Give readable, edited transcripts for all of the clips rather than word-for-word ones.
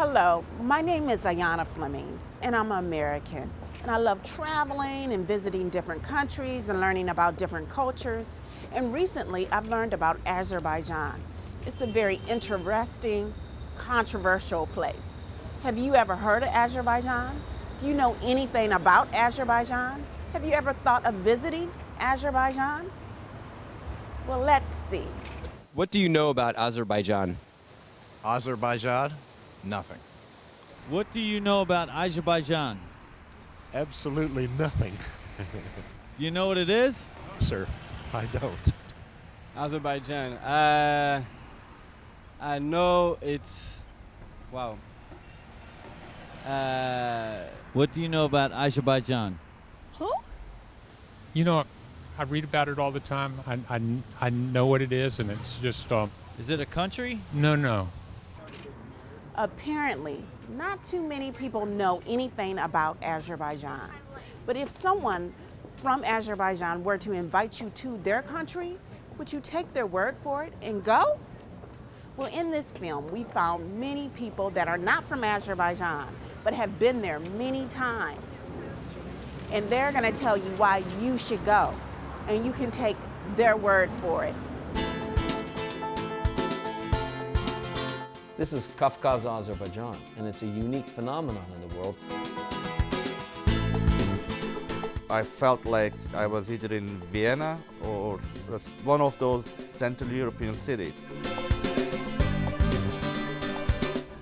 Hello, my name is Ayana Flemings, and I'm American. And I love traveling and visiting different countries and learning about different cultures. And recently, I've learned about Azerbaijan. It's a very interesting, controversial place. Have you ever heard of Azerbaijan? Do you know anything about Azerbaijan? Have you ever thought of visiting Azerbaijan? Well, let's see. What do you know about Azerbaijan? Azerbaijan? Nothing. What do you know about Azerbaijan? Absolutely nothing. Do you know what it is? Sir, I don't. Azerbaijan. I know it's. Wow. What do you know about Azerbaijan? You know, I read about it all the time. I know what it is, and it's just Is it a country? no. Apparently, not too many people know anything about Azerbaijan. But if someone from Azerbaijan were to invite you to their country, would you take their word for it and go? Well, in this film, we found many people that are not from Azerbaijan, but have been there many times. And they're going to tell you why you should go, and you can take their word for it. This is Kafkaz, Azerbaijan, and it's a unique phenomenon in the world. I felt like I was either in Vienna or one of those Central European cities.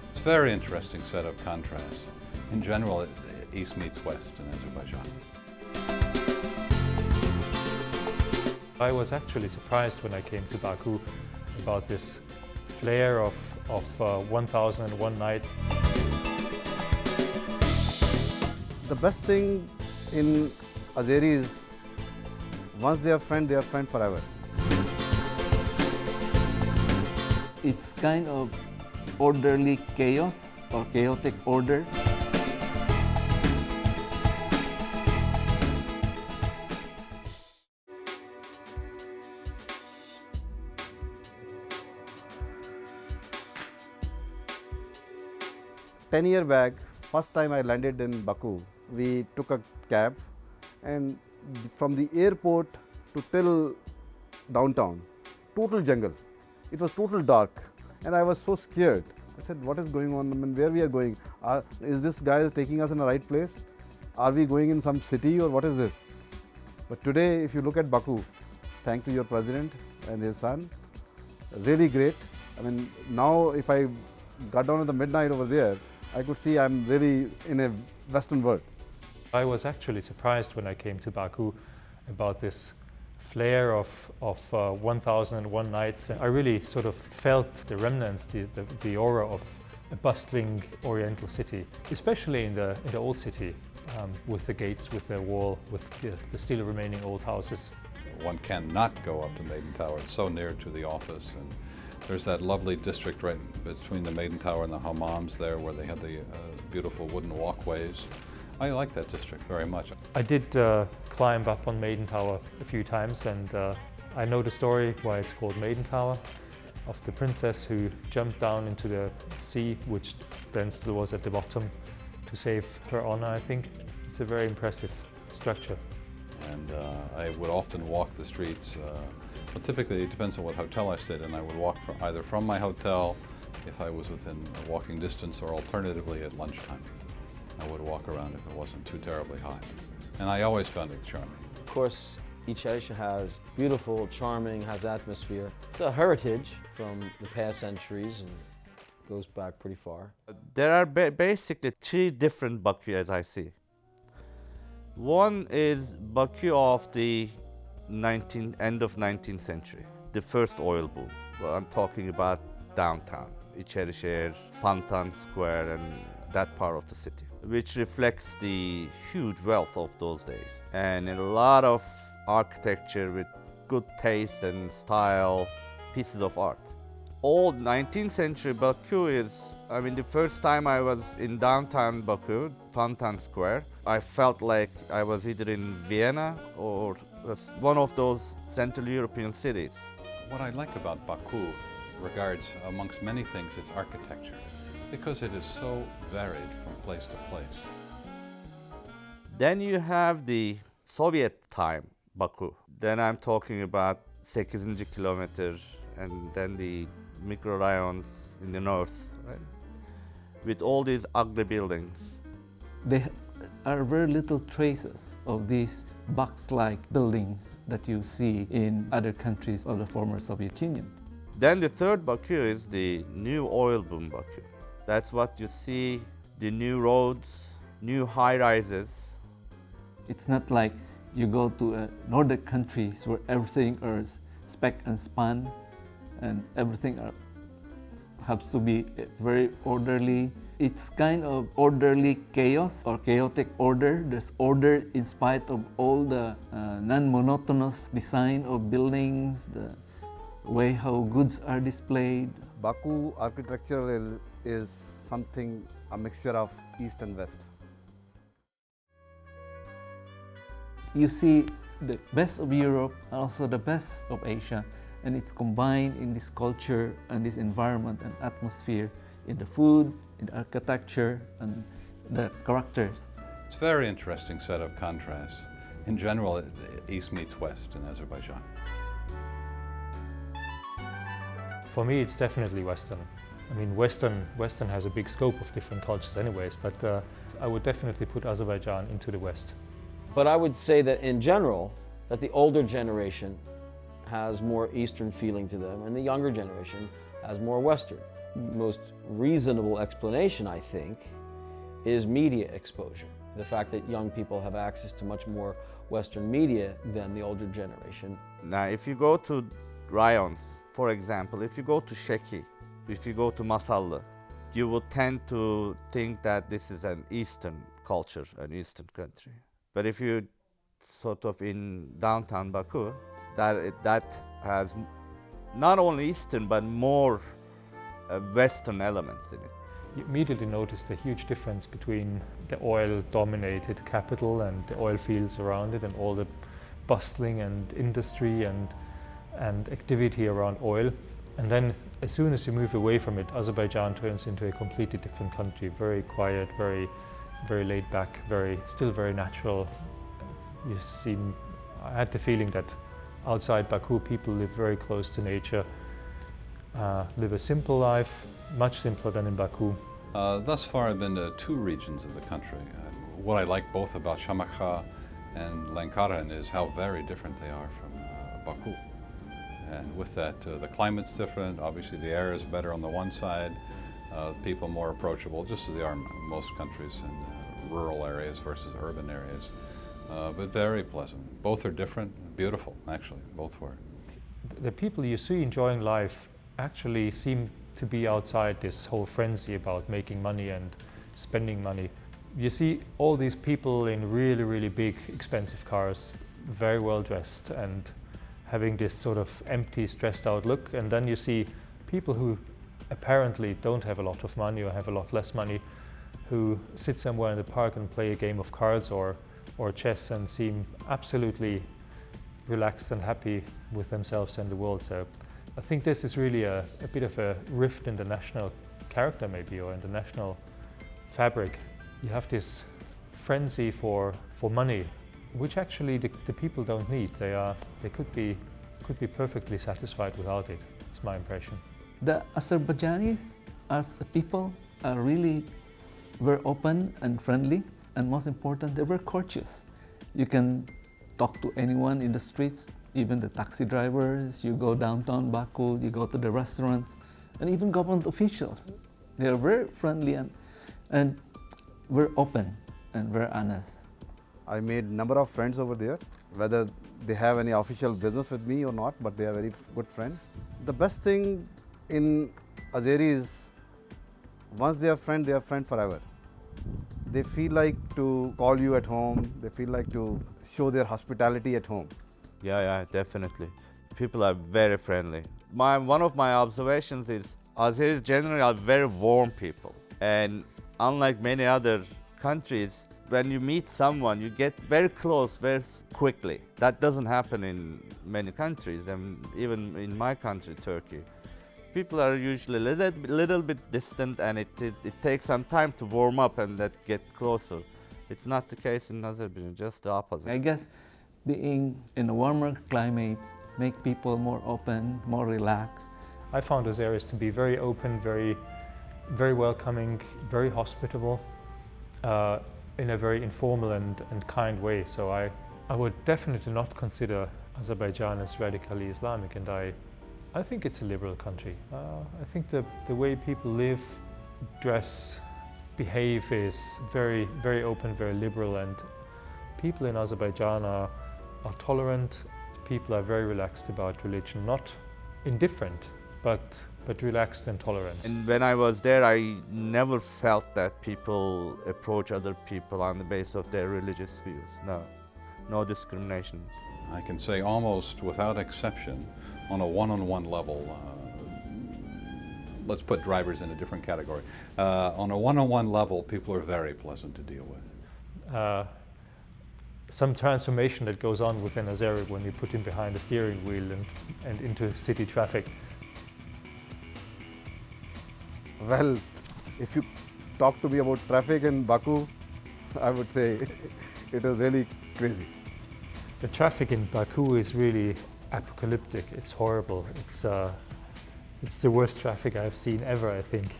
It's a very interesting set of contrasts. In general, East meets West in Azerbaijan. I was actually surprised when I came to Baku about this flair of 1001 Nights. The best thing in Azeri is once they are friends forever. It's kind of orderly chaos or chaotic order. Ten-year back, first time I landed in Baku, we took a cab, and from the airport to till downtown, total jungle. It was total dark, and I was so scared. I said, what is going on? I mean, where we are going? Is this guy taking us in the right place? Are we going in some city, or what is this? But today, if you look at Baku, thanks to your president and his son, really great. I mean, now if I got down in the midnight over there, I could see I'm really in a Western world. I was actually surprised when I came to Baku about this flair of 1001 Nights. I really sort of felt the remnants, the aura of a bustling Oriental city, especially in the old city, with the gates, with the wall, with the still remaining old houses. One cannot go up to Maiden Tower. It's so near to the office, and there's that lovely district right between the Maiden Tower and the hammams there, where they have the beautiful wooden walkways. I like that district very much. I did climb up on Maiden Tower a few times, and I know the story why it's called Maiden Tower, of the princess who jumped down into the sea, which then still was at the bottom, to save her honor, I think. It's a very impressive structure. And I would often walk the streets. Well, typically it depends on what hotel I stayed in. I would walk either from my hotel, if I was within a walking distance, or alternatively at lunchtime. I would walk around if it wasn't too terribly hot. And I always found it charming. Of course, each area has beautiful, charming, has atmosphere. It's a heritage from the past centuries and goes back pretty far. There are basically three different Baku as I see. One is Baku of the end of 19th century, the first oil boom. Well, I'm talking about downtown, İçerişehir, Fontan Square, and that part of the city, which reflects the huge wealth of those days. And a lot of architecture with good taste and style, pieces of art. Old 19th century Baku is, I mean, the first time I was in downtown Baku, Fontan Square, I felt like I was either in Vienna or one of those Central European cities. What I like about Baku regards, amongst many things, its architecture. Because it is so varied from place to place. Then you have the Soviet time Baku. Then I'm talking about 8. kilometer and then the microrayons in the north, right? With all these ugly buildings. There are very little traces of these box-like buildings that you see in other countries of the former Soviet Union. Then the third Baku is the new oil boom Baku. That's what you see, the new roads, new high-rises. It's not like you go to northern countries where everything is spick and span and everything has to be very orderly. It's kind of orderly chaos or chaotic order. There's order in spite of all the non-monotonous design of buildings, the way how goods are displayed. Baku architecture is something, a mixture of East and West. You see the best of Europe and also the best of Asia, and it's combined in this culture and this environment and atmosphere in the food, in the architecture and the characters. It's a very interesting set of contrasts. In general, East meets West in Azerbaijan. For me, it's definitely Western. I mean, Western has a big scope of different cultures anyways, but I would definitely put Azerbaijan into the West. But I would say that in general, that the older generation has more Eastern feeling to them and the younger generation has more Western. Most reasonable explanation, I think, is media exposure. The fact that young people have access to much more Western media than the older generation. Now, if you go to rayons, for example, if you go to Sheki, if you go to Masallı, you will tend to think that this is an Eastern culture, an Eastern country. But if you sort of in downtown Baku, that has not only Eastern but more Western elements in it. You immediately notice the huge difference between the oil-dominated capital and the oil fields around it and all the bustling and industry and activity around oil. And then as soon as you move away from it, Azerbaijan turns into a completely different country, very quiet, very laid back, still very natural. I had the feeling that outside Baku people live very close to nature, live a simple life, much simpler than in Baku. Thus far I've been to 2 regions of the country. What I like both about Shamakha and Lankaran is how very different they are from Baku. And with that, the climate's different, obviously the air is better on the one side, people more approachable, just as they are in most countries in rural areas versus urban areas. But very pleasant. Both are different, beautiful actually, both were. The people you see enjoying life actually seem to be outside this whole frenzy about making money and spending money. You see all these people in really, really big, expensive cars, very well dressed and having this sort of empty, stressed out look, and then you see people who apparently don't have a lot of money or have a lot less money, who sit somewhere in the park and play a game of cards or chess and seem absolutely relaxed and happy with themselves and the world. So I think this is really a bit of a rift in the national character maybe, or in the national fabric. You have this frenzy for money, which actually the people don't need. They could be perfectly satisfied without it. It's my impression. The Azerbaijanis as a people are really very open and friendly, and most important, they're very courteous. You can talk to anyone in the streets, even the taxi drivers. You go downtown Baku, you go to the restaurants, and even government officials. They are very friendly and very open and very honest. I made a number of friends over there, whether they have any official business with me or not, but they are very good friends. The best thing in Azeri is once they are friend forever. They feel like to call you at home, they feel like to show their hospitality at home. Yeah, definitely. People are very friendly. One of my observations is Azeris generally are very warm people, and unlike many other countries, when you meet someone, you get very close very quickly. That doesn't happen in many countries, and even in my country, Turkey. people are usually little bit distant, and it takes some time to warm up and that get closer. It's not the case in Azerbaijan, just the opposite. I guess being in a warmer climate make people more open, more relaxed. I found those areas to be very open, very welcoming, very hospitable, in a very informal and kind way. So I would definitely not consider Azerbaijan as radically Islamic, and I think it's a liberal country. I think the way people live, dress, behave is very, very open, very liberal, and people in Azerbaijan are tolerant. People are very relaxed about religion, not indifferent, but relaxed and tolerant. And when I was there, I never felt that people approach other people on the basis of their religious views. No discrimination. I can say almost without exception, on a one-on-one level, let's put drivers in a different category. On a one-on-one level, people are very pleasant to deal with. Some transformation that goes on within Azeri when you put him behind a steering wheel and into city traffic. Well, if you talk to me about traffic in Baku, I would say it was really crazy. The traffic in Baku is really apocalyptic. It's horrible. It's the worst traffic I've seen ever, I think.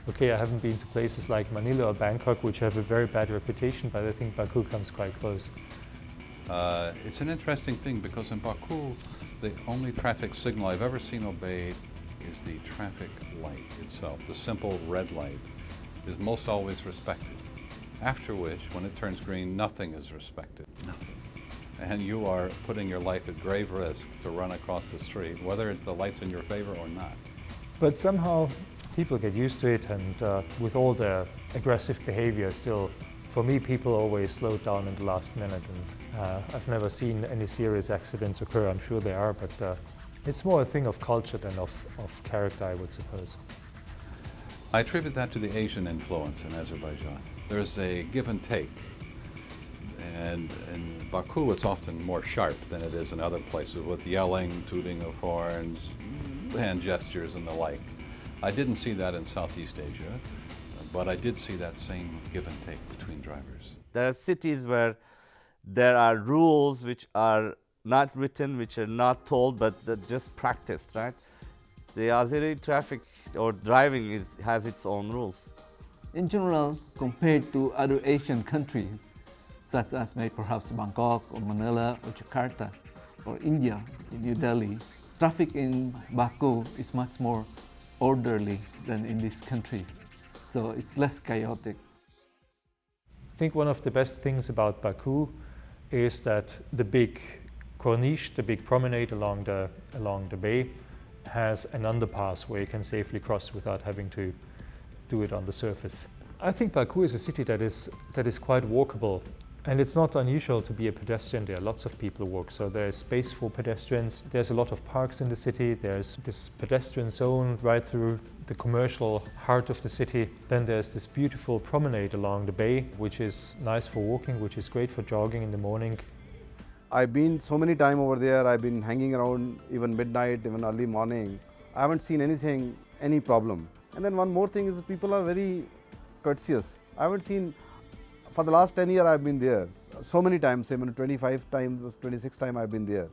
Okay, I haven't been to places like Manila or Bangkok, which have a very bad reputation, but I think Baku comes quite close. It's an interesting thing because in Baku, the only traffic signal I've ever seen obeyed is the traffic light itself. The simple red light is most always respected. After which, when it turns green, nothing is respected. Nothing. And you are putting your life at grave risk to run across the street, whether the light's in your favor or not. But somehow people get used to it, and with all the aggressive behavior still, for me, people always slow down in the last minute, and I've never seen any serious accidents occur. I'm sure there are, but it's more a thing of culture than of character, I would suppose. I attribute that to the Asian influence in Azerbaijan. There's a give and take. And in Baku, it's often more sharp than it is in other places, with yelling, tooting of horns, hand gestures, and the like. I didn't see that in Southeast Asia, but I did see that same give and take between drivers. There are cities where there are rules which are not written, which are not told, but just practiced, right? The Azeri traffic or driving has its own rules. In general, compared to other Asian countries, such as maybe perhaps Bangkok or Manila or Jakarta or India, New Delhi, traffic in Baku is much more orderly than in these countries. So it's less chaotic. I think one of the best things about Baku is that the big corniche, the big promenade along the bay, has an underpass where you can safely cross without having to do it on the surface. I think Baku is a city that is quite walkable. And it's not unusual to be a pedestrian there. Lots of people walk, so there's space for pedestrians. There's a lot of parks in the city. There's this pedestrian zone right through the commercial heart of the city. Then there's this beautiful promenade along the bay, which is nice for walking, which is great for jogging in the morning. I've been so many times over there. I've been hanging around even midnight, even early morning. I haven't seen any problem. And then one more thing is people are very courteous. I haven't seen, for the last 10 years I've been there, so many times, even 25 times, 26 times I've been there.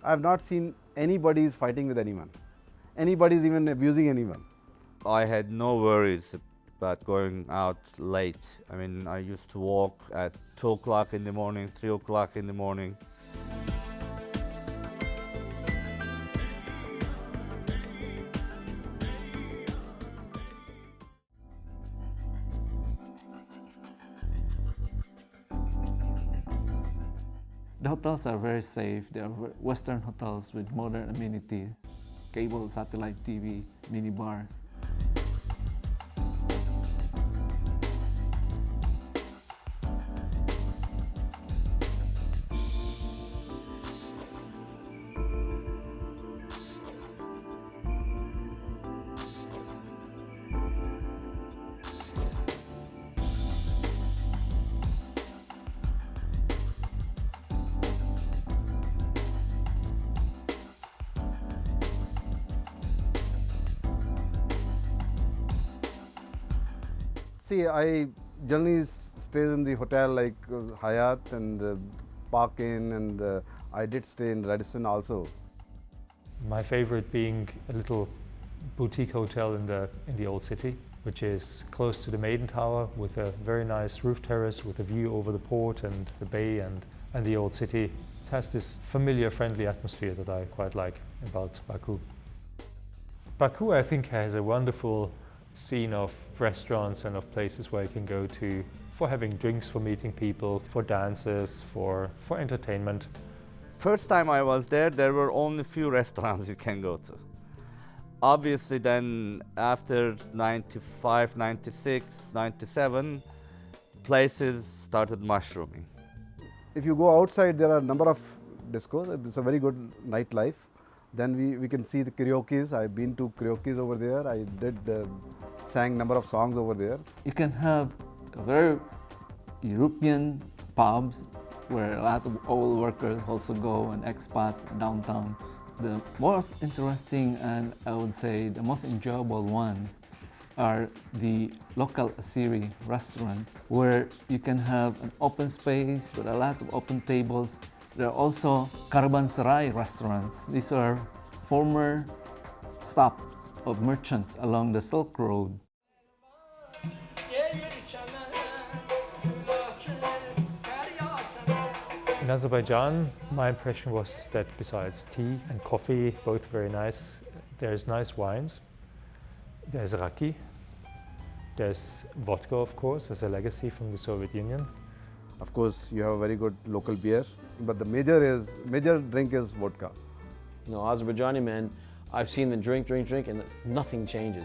I have not seen anybody is fighting with anyone. Anybody is even abusing anyone. I had no worries about going out late. I mean, I used to walk at 2 o'clock in the morning, 3 o'clock in the morning. The hotels are very safe. They are Western hotels with modern amenities, cable, satellite TV, mini bars. See, I generally stay in the hotel like Hyatt and Park Inn, and I did stay in Radisson also. My favorite being a little boutique hotel in the old city, which is close to the Maiden Tower with a very nice roof terrace with a view over the port and the bay and the old city. It has this familiar, friendly atmosphere that I quite like about Baku. Baku, I think, has a wonderful scene of restaurants and of places where you can go to for having drinks, for meeting people, for dances, for entertainment. First time I was there were only few restaurants you can go to. Obviously then after 95, 96, 97, places started mushrooming. If you go outside, there are a number of discos. It's a very good nightlife. Then we can see the karaoke's. I've been to karaoke's over there. I did sang number of songs over there. You can have very European pubs where a lot of old workers also go and expats downtown. The most interesting and I would say the most enjoyable ones are the local Azeri restaurants where you can have an open space with a lot of open tables. There are also caravanserai restaurants. These are former stops of merchants along the Silk Road. In Azerbaijan, my impression was that besides tea and coffee, both very nice, there's nice wines, there's raki, there's vodka, of course, as a legacy from the Soviet Union. Of course, you have a very good local beer, but the major drink is vodka. You know, Azerbaijani men, I've seen them drink, and nothing changes.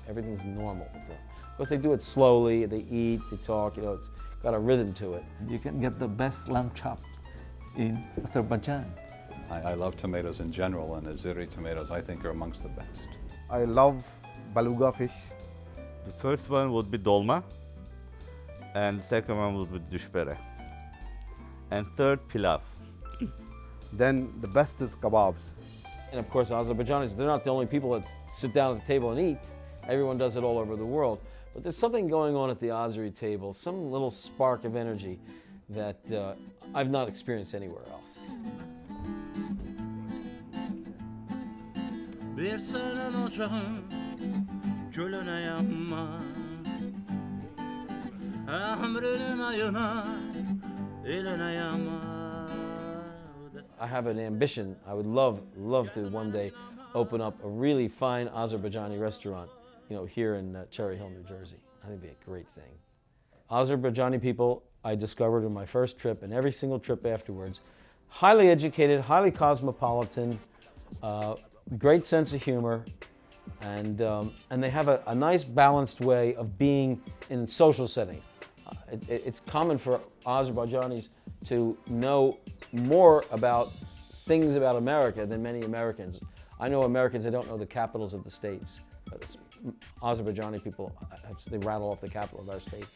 Everything's normal with them. Of course, they do it slowly, they eat, they talk, you know, it's got a rhythm to it. You can get the best lamb chops in Azerbaijan. I love tomatoes in general, and Azeri tomatoes I think are amongst the best. I love beluga fish. The first one would be dolma, and the second one would be dushbere, and third pilav. Then the best is kebabs. And of course, Azerbaijanis, they're not the only people that sit down at the table and eat. Everyone does it all over the world. But there's something going on at the Azeri table, some little spark of energy that I've not experienced anywhere else. I have an ambition. I would love to one day open up a really fine Azerbaijani restaurant, you know, here in Cherry Hill, New Jersey. I think it'd be a great thing. Azerbaijani people, I discovered in my first trip and every single trip afterwards, highly educated, highly cosmopolitan, great sense of humor, and they have a nice balanced way of being in social setting. It's common for Azerbaijanis to know more about things about America than many Americans. I know Americans that don't know the capitals of the states, but Azerbaijani people, they rattle off the capital of our states.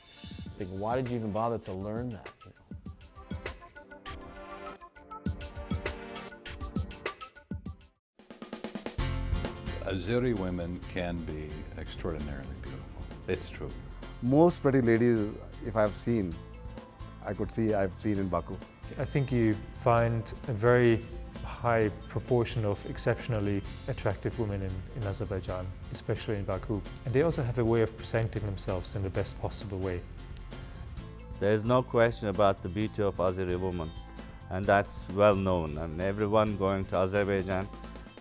I think, why did you even bother to learn that? You know? Azeri women can be extraordinarily beautiful. It's true. Most pretty ladies, if I've seen, I've seen in Baku. I think you find a very high proportion of exceptionally attractive women in Azerbaijan, especially in Baku. And they also have a way of presenting themselves in the best possible way. There is no question about the beauty of Azeri women, and that's well known. And everyone going to Azerbaijan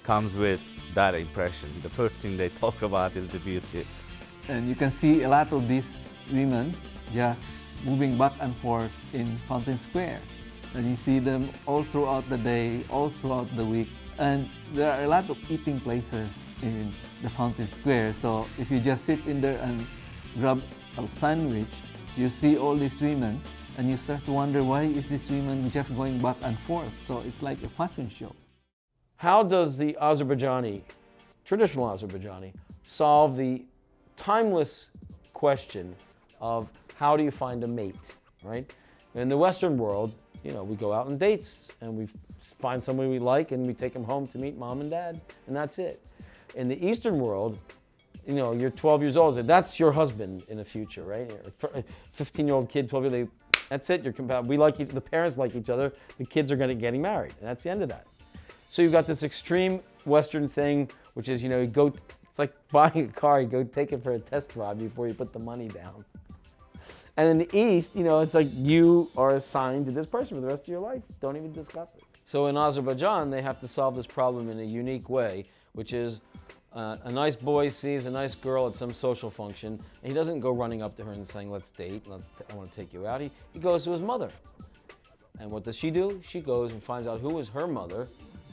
comes with that impression. The first thing they talk about is the beauty. And you can see a lot of these women just moving back and forth in Fountain Square. And you see them all throughout the day, all throughout the week. And there are a lot of eating places in the Fountain Square. So if you just sit in there and grab a sandwich, you see all these women and you start to wonder, why is this women just going back and forth? So it's like a fashion show. How does the traditional Azerbaijani, solve the timeless question of how do you find a mate, right? In the Western world, you know, we go out on dates and we find someone we like and we take them home to meet mom and dad, and that's it. In the Eastern world, You know, you're 12 years old, that's your husband in the future, right? A 15-year-old kid, 12-year-old, that's it, you're compatible. We like the parents like each other, the kids are getting married, and that's the end of that. So you've got this extreme Western thing, which is, you know, it's like buying a car, you go take it for a test drive before you put the money down. And in the East, you know, it's like you are assigned to this person for the rest of your life. Don't even discuss it. So in Azerbaijan, they have to solve this problem in a unique way, which is a nice boy sees a nice girl at some social function, and he doesn't go running up to her and saying, let's date, I want to take you out. He goes to his mother. And what does she do? She goes and finds out who is her mother,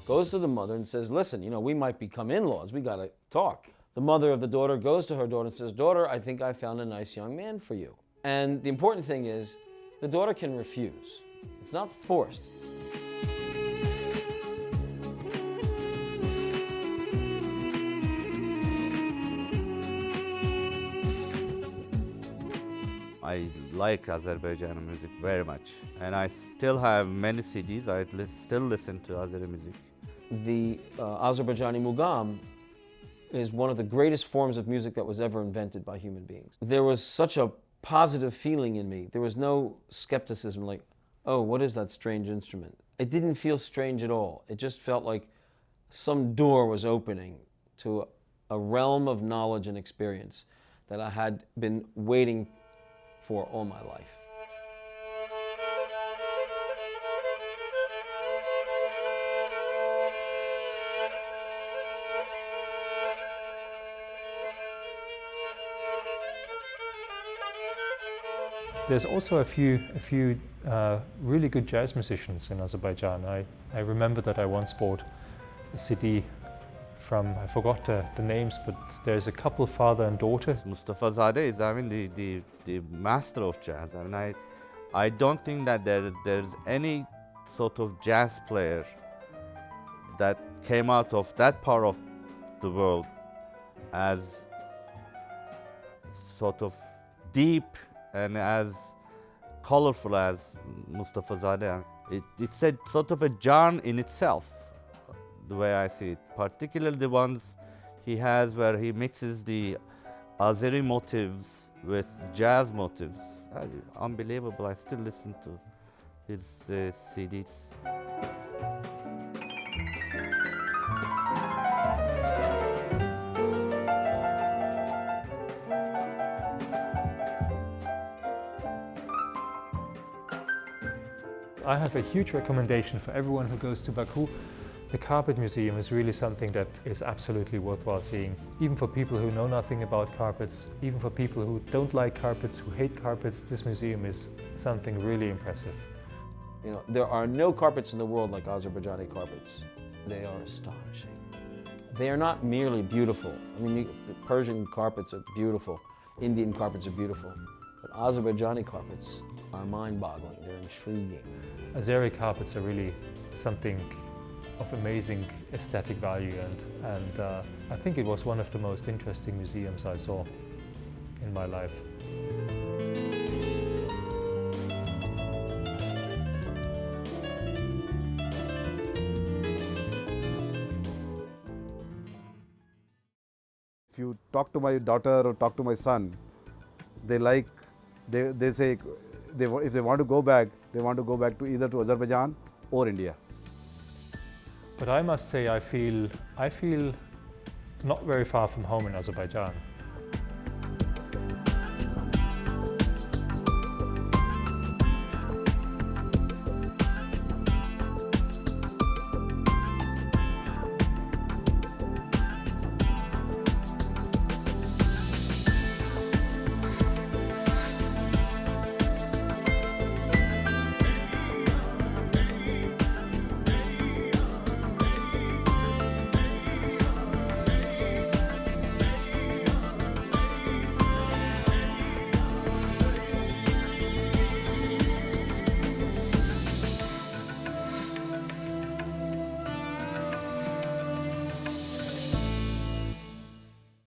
goes to the mother and says, listen, you know, we might become in-laws, we got to talk. The mother of the daughter goes to her daughter and says, daughter, I think I found a nice young man for you. And the important thing is, the daughter can refuse. It's not forced. I like Azerbaijani music very much, and I still have many CDs. I still listen to Azeri music. The Azerbaijani mugam is one of the greatest forms of music that was ever invented by human beings. There was such a positive feeling in me. There was no skepticism like, oh, what is that strange instrument? It didn't feel strange at all. It just felt like some door was opening to a realm of knowledge and experience that I had been waiting for all my life. There's also a few really good jazz musicians in Azerbaijan. I remember that I once bought a CD from, I forgot the names, but there's a couple, father and daughter. Mustafa Zadeh is, I mean, the master of jazz. I mean, I don't think that there's any sort of jazz player that came out of that part of the world as sort of deep and as colorful as Mustafa Zadeh. It's a sort of a genre in itself, the way I see it. Particularly the ones he has where he mixes the Azeri motifs with jazz motifs. Unbelievable. I still listen to his CDs. I have a huge recommendation for everyone who goes to Baku. The Carpet Museum is really something that is absolutely worthwhile seeing. Even for people who know nothing about carpets, even for people who don't like carpets, who hate carpets, this museum is something really impressive. You know, there are no carpets in the world like Azerbaijani carpets. They are astonishing. They are not merely beautiful. I mean, Persian carpets are beautiful, Indian carpets are beautiful, but Azerbaijani carpets are mind-boggling, they're intriguing. Azeri carpets are really something of amazing aesthetic value, and I think it was one of the most interesting museums I saw in my life. If you talk to my daughter or talk to my son, they say if they want to go back, they want to go back to either to Azerbaijan or India. But I must say I feel not very far from home in Azerbaijan.